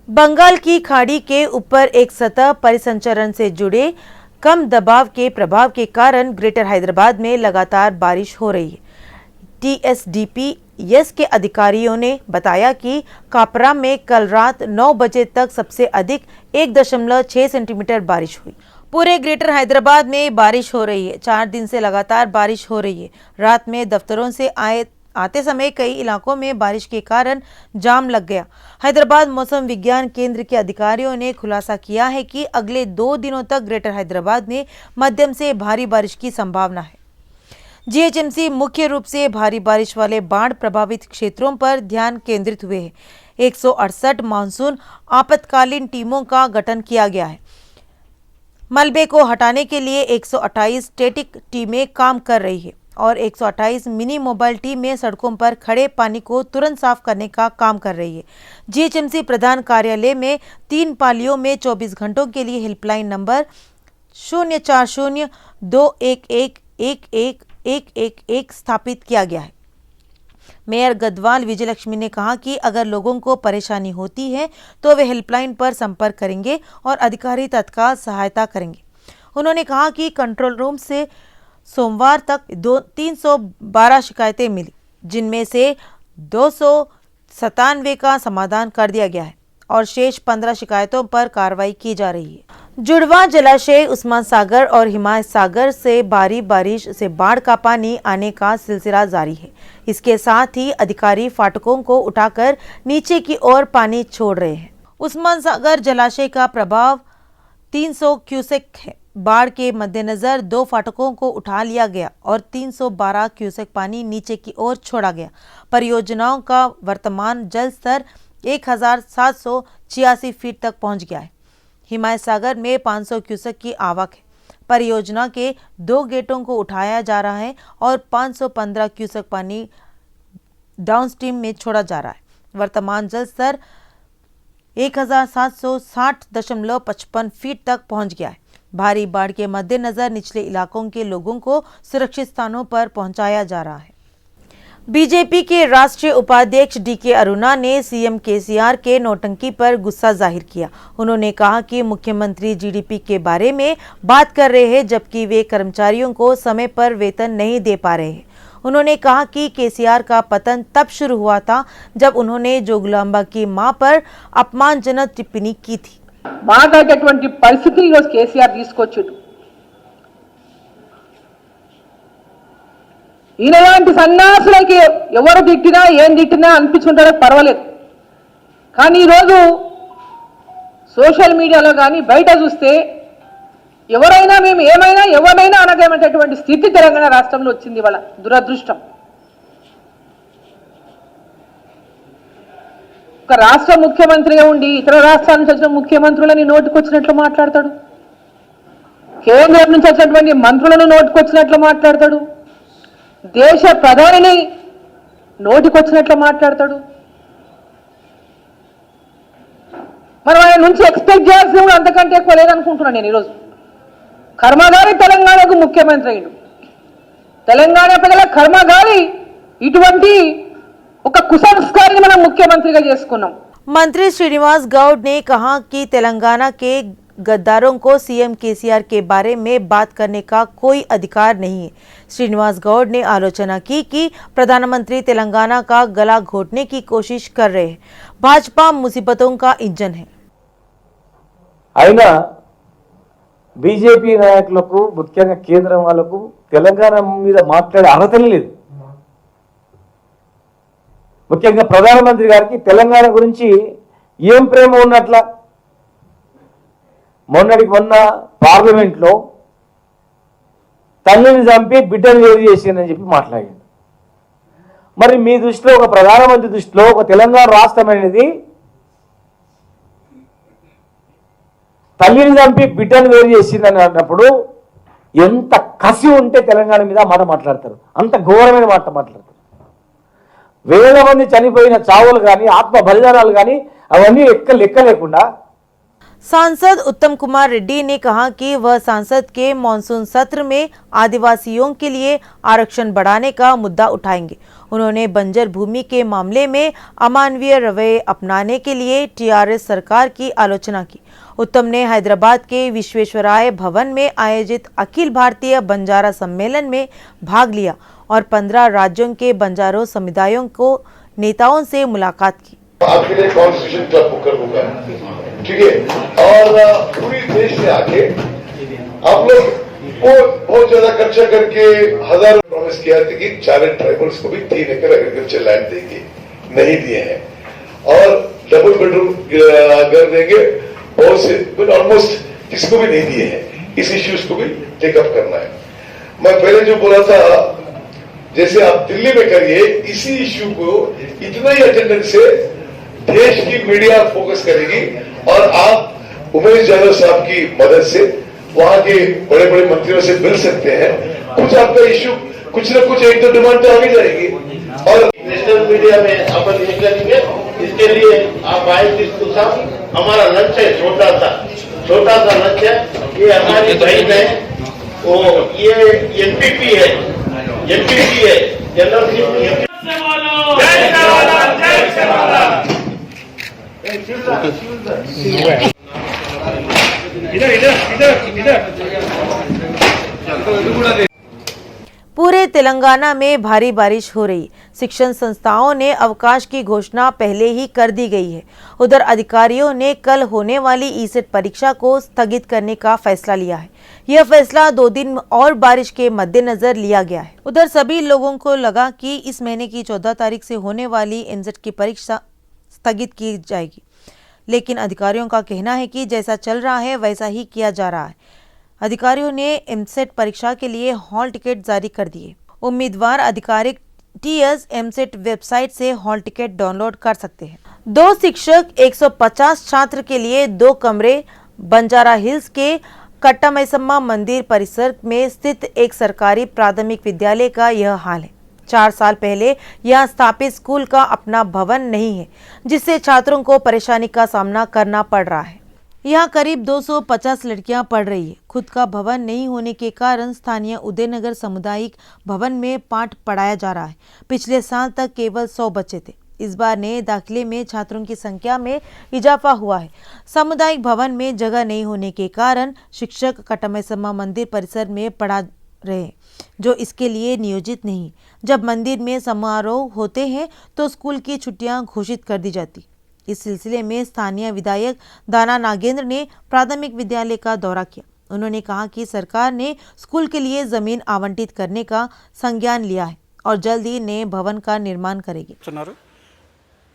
बंगाल की खाड़ी के ऊपर एक सतह परिसंचरण से जुड़े कम दबाव के प्रभाव के कारण ग्रेटर हैदराबाद में लगातार बारिश हो रही है। TSDPS के अधिकारियों ने बताया कि कापरा में कल रात 9 बजे तक सबसे अधिक 1.6 सेंटीमीटर बारिश हुई। पूरे ग्रेटर हैदराबाद में बारिश हो रही है। 4 दिन से लगातार बारिश हो रही है। रात में दफ्तरों से आते समय कई इलाकों में बारिश के कारण जाम लग गया। हैदराबाद मौसम विज्ञान केंद्र के अधिकारियों ने खुलासा किया है कि अगले 2 दिनों तक ग्रेटर हैदराबाद में मध्यम से भारी बारिश की संभावना है। GHMC मुख्य रूप से भारी बारिश वाले बाढ़ प्रभावित क्षेत्रों पर ध्यान केंद्रित हुए हैं। 168 मानसून आपातकालीन टीमों का गठन किया गया है। मलबे को हटाने के लिए 128 स्टैटिक टीमें काम कर रही है और 128 मिनी मोबाइल टीमें सड़कों पर खड़े पानी को तुरंत साफ करने का काम कर रही है। GHMC प्रधान कार्यालय में 3 पालियों में 24 घंटों के लिए हेल्पलाइन नंबर 040-211-11111 स्थापित किया गया है। मेयर गदवाल विजयलक्ष्मी ने कहा कि अगर लोगों को परेशानी होती है तो वे हेल्पलाइन पर संपर्क करेंगे और अधिकारी तत्काल सहायता करेंगे। उन्होंने कहा कि कंट्रोल रूम से सोमवार तक 312 शिकायतें मिली, जिनमें से 297 का समाधान कर दिया गया है और शेष 15 शिकायतों पर कार्रवाई की जा रही है। जुड़वा जलाशय, उस्मान सागर और हिमायत सागर से भारी बारिश से बाढ़ का पानी आने का सिलसिला जारी है। इसके साथ ही अधिकारी फाटकों को उठाकर नीचे की ओर पानी छोड़ रहे हैं। उस्मान सागर जलाशय का प्रभाव 300 क्यूसेक है। बाढ़ के मद्देनजर 2 फाटकों को उठा लिया गया और 312 क्यूसेक पानी नीचे की ओर छोड़ा गया। परियोजनाओं का वर्तमान जल स्तर 1786 फीट तक पहुंच गया है। हिमायत सागर में 500 क्यूसेक की आवक है। परियोजना के 2 गेटों को उठाया जा रहा है और 515 क्यूसेक पानी डाउनस्ट्रीम में छोड़ा जा रहा है। वर्तमान जल स्तर 1760.55 फीट तक पहुंच गया है। भारी बाढ़ के मद्देनजर निचले इलाकों के लोगों को सुरक्षित स्थानों पर पहुंचाया जा रहा है। बीजेपी के राष्ट्रीय उपाध्यक्ष DK अरुणा ने CM KCR के नौटंकी पर गुस्सा जाहिर किया। उन्होंने कहा कि मुख्यमंत्री GDP के बारे में बात कर रहे हैं, जबकि वे कर्मचारियों को समय पर वेतन नहीं दे पा रहे हैं। उन्होंने कहा कि KCR का पतन तब शुरू हुआ था जब उन्होंने जोगलांबा की मां पर अपमानजनक टिप्पणी की थी। మాట్లాడేటువంటి పరిస్థితి ఈరోజు కేసీఆర్ తీసుకొచ్చిండు. ఈయనలాంటి సన్యాసులకి ఎవరు తిట్టినా ఏం తిట్టినా అనిపించుకుంటారో పర్వాలేదు, కానీ ఈరోజు సోషల్ మీడియాలో కానీ బయట చూస్తే ఎవరైనా మేము ఏమైనా ఎవరైనా అనగలిగేటటువంటి స్థితి తెలంగాణ రాష్ట్రంలో వచ్చింది. వాళ్ళ దురదృష్టం. ఒక రాష్ట్ర ముఖ్యమంత్రిగా ఉండి ఇతర రాష్ట్రాల నుంచి వచ్చిన ముఖ్యమంత్రులని నోటికొచ్చినట్లు మాట్లాడతాడు, కేంద్రం నుంచి వచ్చినటువంటి మంత్రులను నోటికొచ్చినట్లు మాట్లాడతాడు, దేశ ప్రధానిని నోటికొచ్చినట్లు మాట్లాడతాడు. మనం ఆయన నుంచి ఎక్స్పెక్ట్ చేయాల్సింది కూడా అంతకంటే ఎక్కువ లేదనుకుంటున్నాను నేను. ఈరోజు కర్మగారి తెలంగాణకు ముఖ్యమంత్రి అయ్యాడు. తెలంగాణ ప్రజల కర్మగారి ఇటువంటి ఒక కుసంస్కారిని మనం ముఖ్యమంత్రిగా చేసుకున్నాం. मंत्री श्रीनिवास गौड़ ने कहा कि तेलंगाना के गद्दारों को CM KCR के बारे में बात करने का कोई अधिकार नहीं है। श्रीनिवास गौड़ ने आलोचना की कि प्रधानमंत्री तेलंगाना का गला घोटने की कोशिश कर रहे हैं। भाजपा मुसीबतों का इंजन है। అయినా బీజేపీ నాయకులకు, ముఖ్యంగా కేంద్రం వాళ్ళకు తెలంగాణ మీద మాట్లాడే అర్హతనే లేదు. ముఖ్యంగా ప్రధానమంత్రి గారికి తెలంగాణ గురించి ఏం ప్రేమ ఉన్నట్ల మొన్న పార్లమెంట్లో తల్లిని చంపి బిడ్డను వేరు చేసిందని చెప్పి మాట్లాడాడు. మరి మీ దృష్టిలో, ఒక ప్రధానమంత్రి దృష్టిలో ఒక తెలంగాణ రాష్ట్రం అనేది తల్లిని చంపి బిడ్డను వేరు చేసిందని అన్నప్పుడు ఎంత కసి ఉంటే తెలంగాణ మీద మాట మాట్లాడతారు, అంత ఘోరమైన మాట మాట్లాడతారు. వేల మంది చనిపోయిన చావులు కానీ, ఆత్మ బలిదానాలు కానీ అవన్నీ లెక్క లేకుండా। सांसद उत्तम कुमार रेड्डी ने कहा कि वह संसद के मानसून सत्र में आदिवासियों के लिए आरक्षण बढ़ाने का मुद्दा उठाएंगे। उन्होंने बंजर भूमि के मामले में अमानवीय रवैये अपनाने के लिए टीआरएस सरकार की आलोचना की। उत्तम ने हैदराबाद के विश्वेश्वराय भवन में आयोजित अखिल भारतीय बंजारा सम्मेलन में भाग लिया और 15 राज्यों के बंजारों समुदायों को नेताओं से मुलाकात की। आपके लिए कॉन्स्टिट्यूशन क्लब बुकर होगा, ठीक है, और पूरी देश से आके आप लोग बहुत ज्यादा खर्चा करके हजारों प्रॉमिस किया था कि 4 ट्राइबल्स को भी 3 एकड़ एग्रीकल्चर लैंड देंगे, नहीं दिए हैं, और डबल बेडरूम घर देंगे, बहुत से ऑलमोस्ट किसी को भी नहीं दिए हैं। इस इश्यूज को भी टेकअप करना है। मैं पहले जो बोला था, जैसे आप दिल्ली में करिए, इसी इश्यू को इतना ही अटेंडेंस से देश की मीडिया फोकस करेगी, और आप उमेश यादव साहब की मदद से वहां के बड़े बड़े मंत्रियों से मिल सकते हैं। कुछ आपका इश्यू कुछ न कुछ एक तो डिमांड तो आ ही जाएगी, और नेशनल मीडिया में अपन ये करेंगे। इसके लिए आप आए बिल्कुल साहब, हमारा लक्ष्य है छोटा सा लक्ष्य है। ये हमारी बहन है, वो ये एनपीपी है, जनरल पूरे तेलंगाना में भारी बारिश हो रही। शिक्षण संस्थाओं ने अवकाश की घोषणा पहले ही कर दी गई है। उधर अधिकारियों ने कल होने वाली ई-सेट परीक्षा को स्थगित करने का फैसला लिया है। यह फैसला 2 दिन और बारिश के मद्देनजर लिया गया है। उधर सभी लोगों को लगा कि इस महीने की 14 तारीख से होने वाली एमसेट की परीक्षा स्थगित की जाएगी, लेकिन अधिकारियों का कहना है कि जैसा चल रहा है वैसा ही किया जा रहा है। अधिकारियों ने एमसेट परीक्षा के लिए हॉल टिकट जारी कर दिए। उम्मीदवार आधिकारिक टीएस एमसेट वेबसाइट से हॉल टिकट डाउनलोड कर सकते हैं। 2 शिक्षक 150 छात्र के लिए 2 कमरे बंजारा हिल्स के कट्टामैसम्मा मंदिर परिसर में स्थित एक सरकारी प्राथमिक विद्यालय का यह हाल है। 4 साल पहले यहां स्थापित स्कूल का अपना भवन नहीं है, जिससे छात्रों को परेशानी का सामना करना पड़ रहा है। यहाँ करीब 250 लड़कियां पढ़ रही है। खुद का भवन नहीं होने के कारण स्थानीय उदयनगर सामुदायिक भवन में पाठ पढ़ाया जा रहा है। पिछले साल तक केवल 100 बच्चे थे। इस बार नए दाखिले में छात्रों की संख्या में इजाफा हुआ है। सामुदायिक भवन में जगह नहीं होने के कारण शिक्षक कट्टामैसम्मा मंदिर परिसर में पढ़ा रहे हैं, जो इसके लिए नियोजित नहीं। जब मंदिर में समारोह होते हैं तो स्कूल की छुट्टियां घोषित कर दी जाती। इस सिलसिले में स्थानीय विधायक दाना नागेंद्र ने प्राथमिक विद्यालय का दौरा किया। उन्होंने कहा कि सरकार ने स्कूल के लिए जमीन आवंटित करने का संज्ञान लिया है और जल्द ही नए भवन का निर्माण करेगी।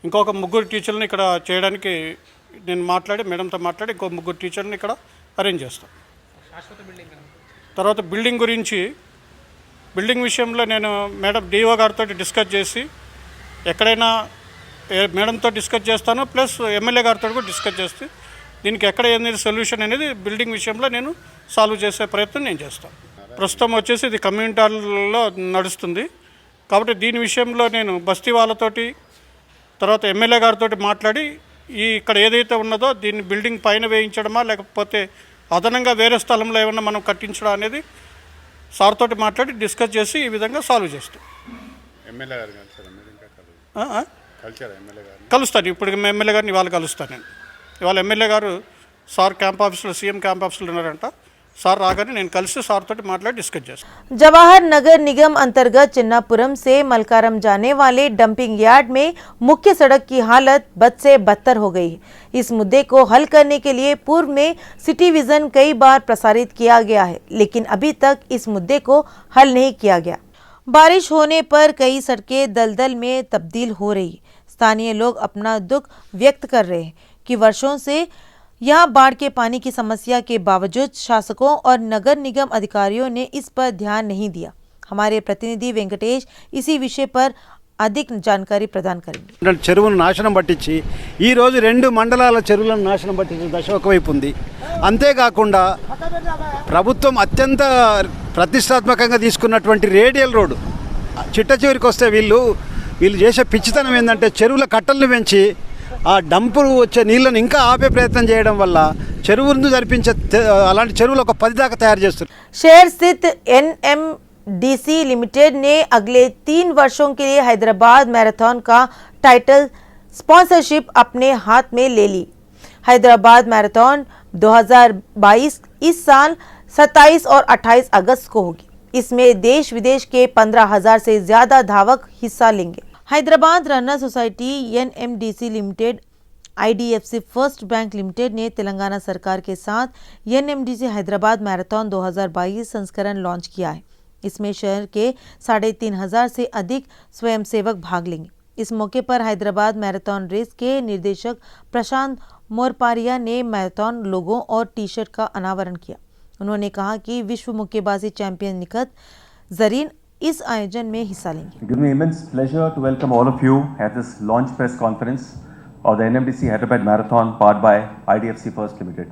ఇంకొక ముగ్గురు టీచర్లని ఇక్కడ చేయడానికి నేను మాట్లాడి మేడంతో మాట్లాడి ఇంకో ముగ్గురు టీచర్ని ఇక్కడ అరేంజ్ చేస్తాను. తర్వాత బిల్డింగ్ విషయంలో నేను మేడం డిఓ గారితో డిస్కస్ చేసి ఎక్కడైనా మేడంతో డిస్కస్ చేస్తాను, ప్లస్ ఎమ్మెల్యే గారితో కూడా డిస్కస్ చేస్తే దీనికి ఎక్కడ ఏంది సొల్యూషన్ అనేది బిల్డింగ్ విషయంలో నేను సాల్వ్ చేసే ప్రయత్నం నేను చేస్తాను. ప్రస్తుతం వచ్చేసి ఇది కమ్యూనిటీ హాల్లో నడుస్తుంది కాబట్టి దీని విషయంలో నేను బస్తీ వాళ్ళతోటి తర్వాత ఎమ్మెల్యే గారితో మాట్లాడి ఇక్కడ ఏదైతే ఉన్నదో దీన్ని బిల్డింగ్ పైన వేయించడమా లేకపోతే అదనంగా వేరే స్థలంలో ఏమన్నా మనం కట్టించడం అనేది సార్ తోటి మాట్లాడి డిస్కస్ చేసి ఈ విధంగా సాల్వ్ చేస్తాం. ఎమ్మెల్యే గారు కలుస్తాను. ఇప్పుడు ఎమ్మెల్యే గారిని ఇవాళ కలుస్తాను. నేను ఇవాళ ఎమ్మెల్యే గారు సార్ క్యాంప్ ఆఫీస్లో సీఎం క్యాంప్ ఆఫీస్లో ఉన్నారంట. సార్ రాగానే నేను కలిసి సార్ తోటి మాట్లాడి డిస్కస్ చేస్తాను. जवाहर नगर निगम अंतर्गत चिन्नापुरम से मलकारम जाने वाले डंपिंग यार्ड में मुख्य सड़क की हालत बद से बदतर हो गई है। इस मुद्दे को हल करने के लिए पूर्व में सिटी विजन कई बार प्रसारित किया गया है, लेकिन अभी तक इस मुद्दे को हल नहीं किया गया। बारिश होने पर कई सड़कें दलदल में तब्दील हो रही। स्थानीय लोग अपना दुख व्यक्त कर रहे हैं कि वर्षों से यहाँ बाढ़ के पानी की समस्या के बावजूद शासकों और नगर निगम अधिकारियों ने इस पर ध्यान नहीं दिया। हमारे प्रतिनिधि वेंकटेश इसी विषय पर अधिक जानकारी प्रदान करेंगे. చెరువును నాశనం పట్టించి ఈ రోజు 2 మండలాల చెరువులను నాశనం పట్టించిన దశ ఒకవైపు ఉంది. అంతేకాకుండా ప్రభుత్వం అత్యంత ప్రతిష్టాత్మకంగా తీసుకున్నటువంటి రేడియల్ రోడ్డు చిట్ట చివరికి వస్తే వీళ్ళు చేసే పిచ్చితనం ఏంటంటే చెరువుల కట్టలను పెంచి ఆ డంపు వచ్చే నీళ్ళను ఇంకా ఆపే ప్రయత్నం చేయడం వల్ల చెరువును జరిపించే అలాంటి చెరువులు ఒక 10 దాకా తయారు చేస్తారు. शहर स्थित एनएमडीसी लिमिटेड ने अगले 3 वर्षों के लिए हैदराबाद मैराथन का टाइटल स्पॉन्सरशिप अपने हाथ में ले ली। हैदराबाद मैराथन 2022 इस साल 27 और 28 अगस्त को होगी। इसमें देश विदेश के 15,000 से ज्यादा धावक हिस्सा लेंगे। Hyderabad runner society NMDC limited IDFC first bank limited ने तेलंगाना सरकार के साथ एनएमडीसी हैदराबाद मैराथन 2022 संस्करण लॉन्च किया है। इसमें शहर के 3,500 से अधिक स्वयंसेवक भाग लेंगे। इस मौके पर हैदराबाद मैराथन रेस के निर्देशक प्रशांत मोरपारिया ने मैराथन लोगो और टी शर्ट का अनावरण किया। उन्होंने कहा कि विश्व मुक्केबाजी चैंपियन निखत जरीन इस आयोजन में हिस्सा लेंगे। Give me immense pleasure to welcome all of you at this launch press conference of the NMDC Hyderabad Marathon powered by IDFC First Limited.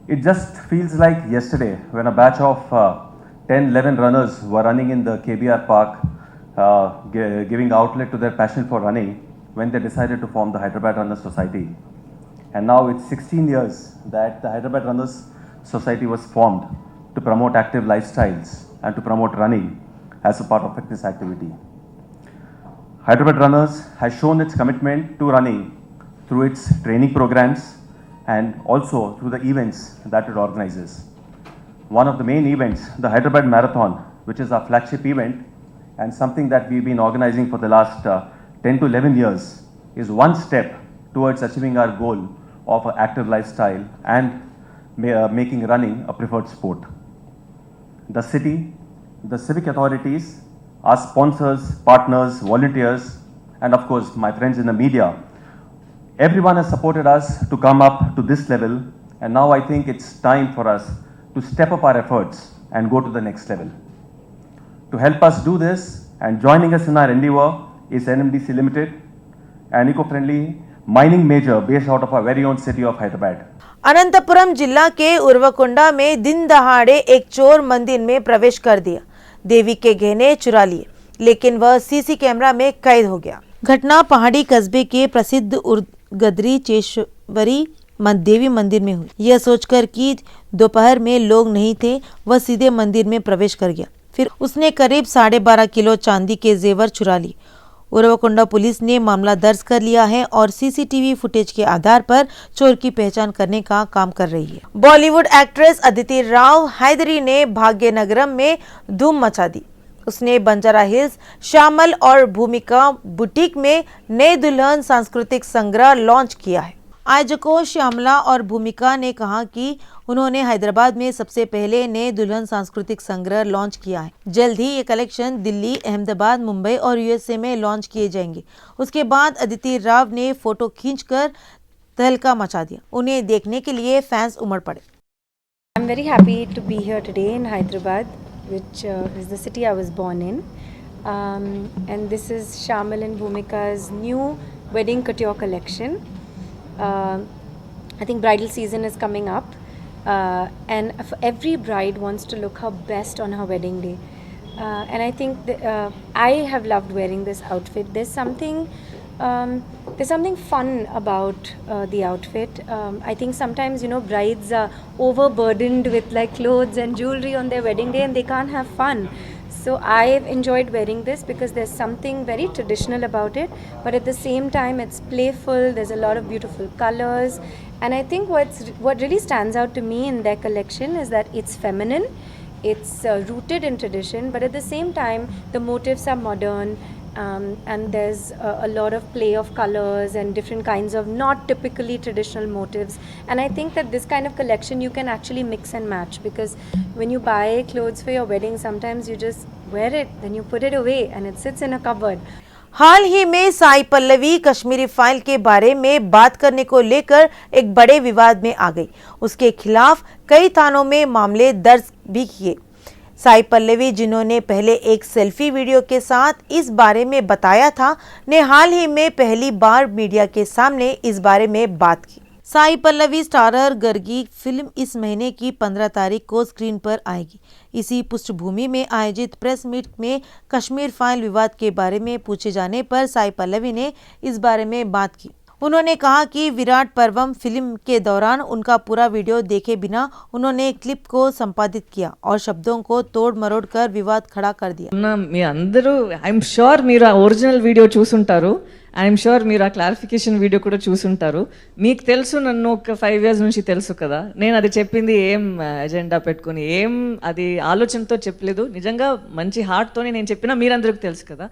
It just feels like yesterday when a batch of 10-11 runners were running in the KBR Park, giving outlet to their passion for running when they decided to form the Hyderabad Runners Society. And now it's 16 years that the Hyderabad Runners Society was formed to promote active lifestyles and to promote running as a part of fitness activity. Hyderabad Runners has shown its commitment to running through its training programs and also through the events that it organizes. One of the main events, the Hyderabad Marathon, which is our flagship event and something that we've been organizing for the last 10 to 11 years, is one step towards achieving our goal of an active lifestyle and making running a preferred sport. The city, the civic authorities, our sponsors, partners, volunteers, and of course my friends in the media, everyone has supported us to come up to this level, and now I think it's time for us to step up our efforts and go to the next level. To help us do this and joining us in our endeavor is NMDC Limited, an eco-friendly mining major based out of our very own city of Hyderabad. Anantapuram जिला के उर्वकोंडा में दिन दहाड़े एक चोर मंदिर में प्रवेश कर दिया, देवी के गहने चुरा लिए, लेकिन वह सीसी कैमरा में कैद हो गया। घटना पहाड़ी कस्बे के प्रसिद्ध उर्गद्री चेश्वरी देवी मंदिर में हुई। यह सोचकर कि दोपहर में लोग नहीं थे, वह सीधे मंदिर में प्रवेश कर गया। फिर उसने करीब 12.5 किलो चांदी के जेवर चुरा लिए। उर्वकोंडा पुलिस ने मामला दर्ज कर लिया है और सीसीटीवी फुटेज के आधार पर चोर की पहचान करने का काम कर रही है। बॉलीवुड एक्ट्रेस अदिति राव हैदरी ने भाग्यनगरम में धूम मचा दी। उसने बंजारा हिल्स श्यामल और भूमिका बुटीक में नए दुल्हन सांस्कृतिक संग्रह लॉन्च किया है। आयोजकों श्यामला और भूमिका ने कहा कि उन्होंने हैदराबाद में सबसे पहले नए दुल्हन सांस्कृतिक संग्रह लॉन्च किया है। जल्द ही ये कलेक्शन दिल्ली, अहमदाबाद, मुंबई और यूएसए में लॉन्च किए जाएंगे। उसके बाद अदिति राव ने फोटो खींचकर तहलका मचा दिया। उन्हें देखने के लिए फैंस उमड़ पड़े। I'm very happy to be here today in Hyderabad, which is the city I was born in. And this is Shamal and Bhumika's new wedding couture collection. I think bridal season is coming up, and every bride wants to look her best on her wedding day. And I think I have loved wearing this outfit. There's something fun about the outfit. I think sometimes, brides are overburdened with like clothes and jewelry on their wedding day and they can't have fun. So I've enjoyed wearing this because there's something very traditional about it, but at the same time it's playful. There's a lot of beautiful colors, and I think what really stands out to me in their collection is that it's feminine, it's rooted in tradition, but at the same time the motifs are modern. And there's a lot of play of colors and different kinds of not typically traditional motifs, and I think that this kind of collection you can actually mix and match, because when you buy clothes for your wedding, sometimes you just wear it, then you put it away and it sits in a cupboard. हाल ही में Sai Pallavi Kashmiri file के बारे में बात करने को लेकर एक बड़े विवाद में आ गई। उसके खिलाफ कई थानों में मामले दर्ज भी किए। साई पल्लवी, जिन्होंने पहले एक सेल्फी वीडियो के साथ इस बारे में बताया था, ने हाल ही में पहली बार मीडिया के सामने इस बारे में बात की। साई पल्लवी स्टारर गर्गी फिल्म इस महीने की 15 तारीख को स्क्रीन पर आएगी। इसी पृष्ठभूमि में आयोजित प्रेस मीट में कश्मीर फाइल विवाद के बारे में पूछे जाने पर साई पल्लवी ने इस बारे में बात की। उन्होंने कहा कि विराट पर्वम फिल्म के दौरान उनका पूरा वीडियो देखे बिना उन्होंने क्लिप को संपादित किया और शब्दों को तोड़ मरोड़ कर विवाद खड़ा कर दिया। మీ అందరూ ఐఎమ్ షూర్ మీరు ఆ ఒరిజినల్ వీడియో చూసుంటారు. ఐఎమ్ షూర్ మీరు ఆ క్లారిఫికేషన్ వీడియో కూడా చూసుంటారు. మీకు తెలుసు నన్ను ఒక 5 years నుంచి తెలుసు కదా. నేను అది చెప్పింది ఏం ఎజెండా పెట్టుకుని ఏం అది ఆలోచనతో చెప్పలేదు. నిజంగా మంచి హార్ట్తోనే నేను చెప్పినా మీరందరికీ తెలుసు కదా.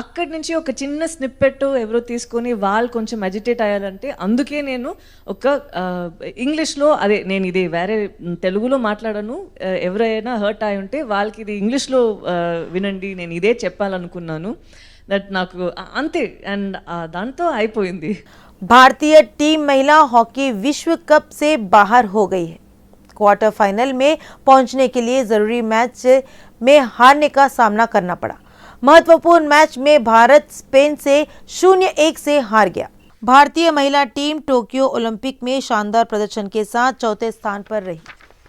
అక్కడి నుంచి ఒక చిన్న స్నిప్పెట్ ఎవరో తీసుకొని వాళ్ళు కొంచెం అజిటేట్ అయ్యాలంటే అందుకే నేను ఒక ఇంగ్లీష్లో అదే నేను ఇది వేరే తెలుగులో మాట్లాడను. ఎవరైనా హర్ట్ అయి ఉంటే వాళ్ళకి ఇది ఇంగ్లీష్లో వినండి, నేను ఇదే చెప్పాలనుకున్నాను. దట్ నాకు అంతే అండ్ దాంతో అయిపోయింది. भारतीय टीम महिला हॉकी विश्व कप से बाहर हो गई है। क्वार्टर फाइनल में पहुंचने के लिए जरूरी मैच में हारने का सामना करना पड़ा। महत्वपूर्ण मैच में भारत स्पेन से 0-1 से हार गया। भारतीय महिला टीम टोक्यो ओलंपिक में शानदार प्रदर्शन के साथ चौथे स्थान पर रही।